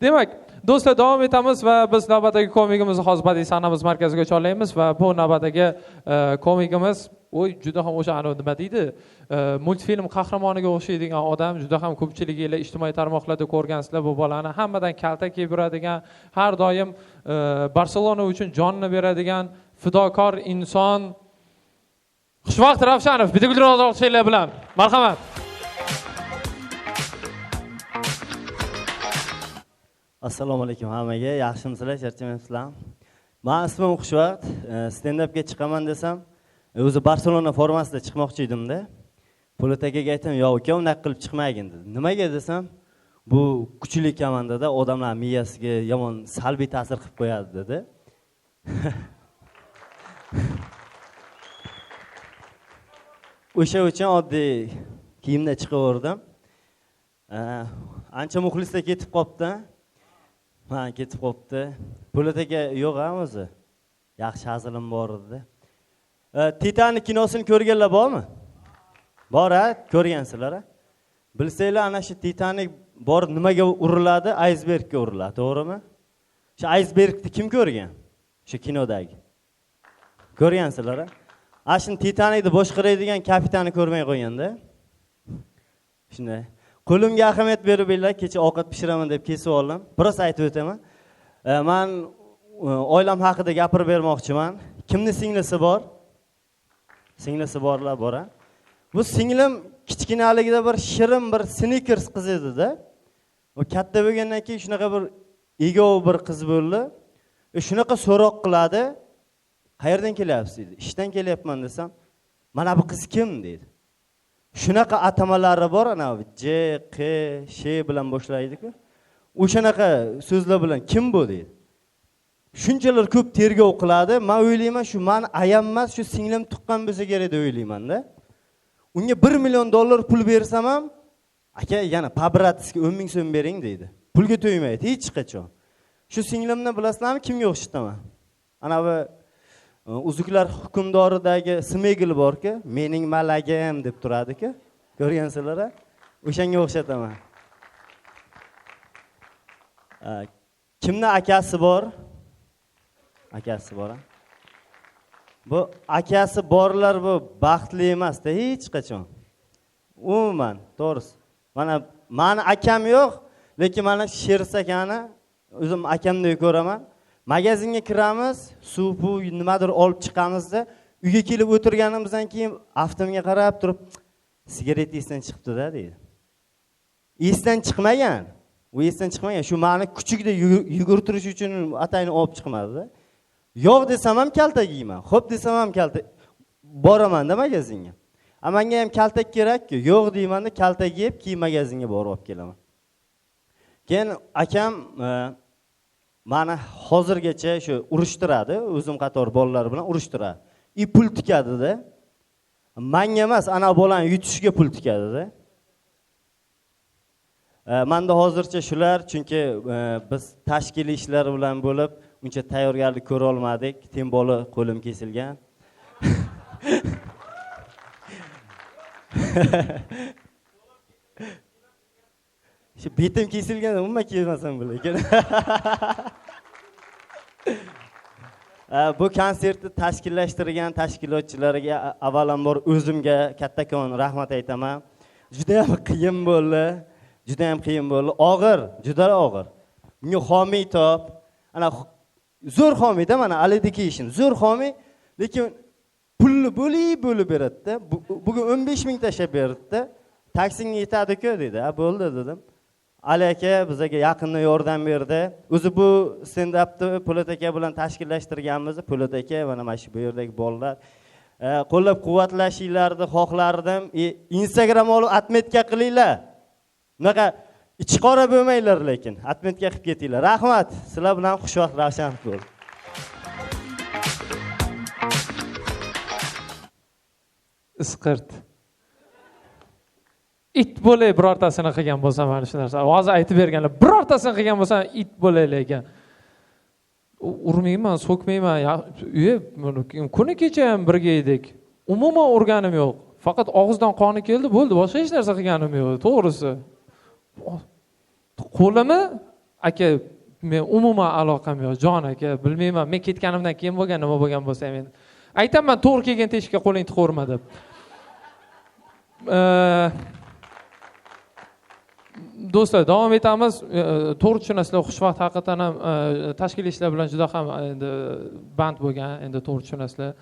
Demak, do'stlar, davom etamiz va biz navbatdagi komikimizni hozir badiiy sahnamiz markaziga chorlaymiz va bu navbatdagi komikimiz juda ham o'sha nima deydi, multfilm qahramoniga o'xshaydigan odam, juda ham ko'pchiliginglar ijtimoiy tarmoqlarda ko'rgansizlar bu bolani. Hammadan kalta kiyib yuradigan, har doim Barselona uchun jonini beradigan fidokor inson Xushvaqt Ravshanov. Bitta gulroz olqishlar bilan. Marhamat. Assalomu alaykum hammaga. Yaxshimisizlar, charchamayapsizlarmi? Men ismim Xushvaqt. Stand-upga chiqaman desam, o'zi Barselona formasida chiqmoqchi edim-da. Po'lat akaga aytdim, "Yo'q, uka, unaqa qilib chiqmagin" dedi. Nimaga desam, bu kuchli komandada odamlar miyasiga yomon salbiy ta'sir qilib qo'yadi dedi. O'sha uchun oddiy kiyimda chiqaverdim. Ancha muxlislar ketib qopti. Ha, ketib qopti. Po'lat aka yo'q-a o'zi. Yaxshi hazilim bor edi. Titanic kinosini ko'rganlar bormi? Bor-a, ko'rgansizlar-a? Bilsanglar, ana shu Titanic bor nimaga uriladi? Aysbergga uriladi, to'g'rimi? Shu aysbergni kim ko'rgan? Shu kinodagi. Ko'rgansizlar-a? Ashin Titanicni boshqaradigan kapitanni ko'rmay qo'yganda. Shunday. Qo'limga ahamiyat beriblar, kecha ovqat pishiraman deb kesib oldim. Biroz aytib o'taman. Men oilam haqida gapirib bermoqchiman. Kimning singlisi bor? Singlisi borlar bor-a? Bu singlim kichkinaligida bir shirin bir Snickers qiz edi-da. O katta bo'lgandan keyin shunaqa bir egov bir qiz bo'ldi. Shunaqa so'roq qiladi. Qayerdan kelyapsiz dedi. Ishdan kelyapman desam, "Mana bu qiz kim?" dedi. Shunaqa atamalari bor, ana J, Q, Sh bilan boshlaydi-ku. O'shanaqa so'zlar bilan kim bu dedi. Shunchalar ko'p tergov qiladi. Men o'ylayman, shu meni ayam emas, shu singlim tuqqan bo'lsa kerak deb o'ylayman-da. Unga $1 million pul bersam ham, "Aka, yana pabratisga 10 ming so'm bering" dedi. Pulga to'ymaydi hech qachon. Shu singlimni bilasizlarmi, kimga o'xshataman? Ana bu Uzuklar hukmdoridagi Smegel bor-ku, "Mening malagim" deb turadi-ku. Ko'rgansizlar-a? O'shanga o'xshataman. Kimning akasi bor? Akasi bor-a? Bu akasi borlar bu baxtli emas-da hech qachon. Umuman, to'g'risi. Meni akam yo'q, lekin mana Shersa akani o'zim akamdek ko'raman. Magazinga kiramiz, suv nimadir olib chiqamizda, uyga kelib o'tirganimizdan keyin avtomga qarab turib, "Sigaret esdan chiqibdi-da" deydi. Esdan chiqmagan. U esdan chiqmagan. Shu meni kuchukda yugurtirish uchun atayni olib chiqmadi-da. Yo'q desam ham kaltak yeyman. Xo'p desam ham kaltak boraman-da magazinga. Menga ham kaltak kerak-ku. Yo'q deyman-da, kaltak yeb, keyin magazinga borib olib kelaman. Keyin akam mana hozirgacha shu urushtiradi, o'zim qator bolalar bilan urushtiradi. Pul tikadi-da. Menga emas, ana bolani yutishga pul tikadi-da. Menda hozircha shular, chunki biz tashkiliy ishlar bilan bo'lib, uncha tayyorgarlik ko'ra olmadik. Temboli qo'lim kesilgan. Shu betim kesilgan, umuman kelmasam bo'lar. Bu konsertni tashkillashtirgan tashkilotchilarga avvalambor o'zimga kattakon rahmat aytaman. Juda ham qiyin bo'ldi. Juda ham qiyin bo'ldi. Og'ir, juda og'ir. Bunga homiy top, ana zo'r homiyda mana Aledication, zo'r homiy, lekin pulni bo'lib beradi-da. Bugun 15 ming tashab berdi-da. Taksinga yetadi-ku dedi. Bo'ldi dedim. Ali aka bizga yaqinda yordam berdi. O'zi bu stand-upni Po'lat aka bilan tashkillashtirganmiz. Po'lat aka mana shu bu yerdagi bolalar qo'llab-quvvatlashinglarni xohlardim. Instagram olib atmetga qilinglar. Bunaqa ichi qora bo'lmanglar lekin. Atmetga qilib ketinglar. Rahmat. Sizlar bilan Xushvaqt Ravshanov bo'ldi. Isqirt. It bo'lay birortasini qilgan bo'lsam mana shu narsa. Hozir aytib berganlar, birortasini qilgan bo'lsam it bo'lay lekin. Urmayman, so'kmayman. Kuni kecha ham birga edik. Umuman urganim yo'q. Faqat og'izdan qoni keldi, bo'ldi. Boshqa hech narsa qilganim yo'q, to'g'risi. Qo'limi aka men umuman aloqam yo'q, jon aka, bilmayman, men ketganimdan keyin bo'lgan, nima bo'lgan bo'lsa men aytaman, to'g'ri kelgan teshikka qo'ling tiqaverma deb. Do'stlar, davom etamiz. To'g'ri tushunasizlar, xushvaqt haqiqatan ham tashkiliy ishlar bilan juda ham endi band bo'lgan, endi to'g'ri tushunasizlar.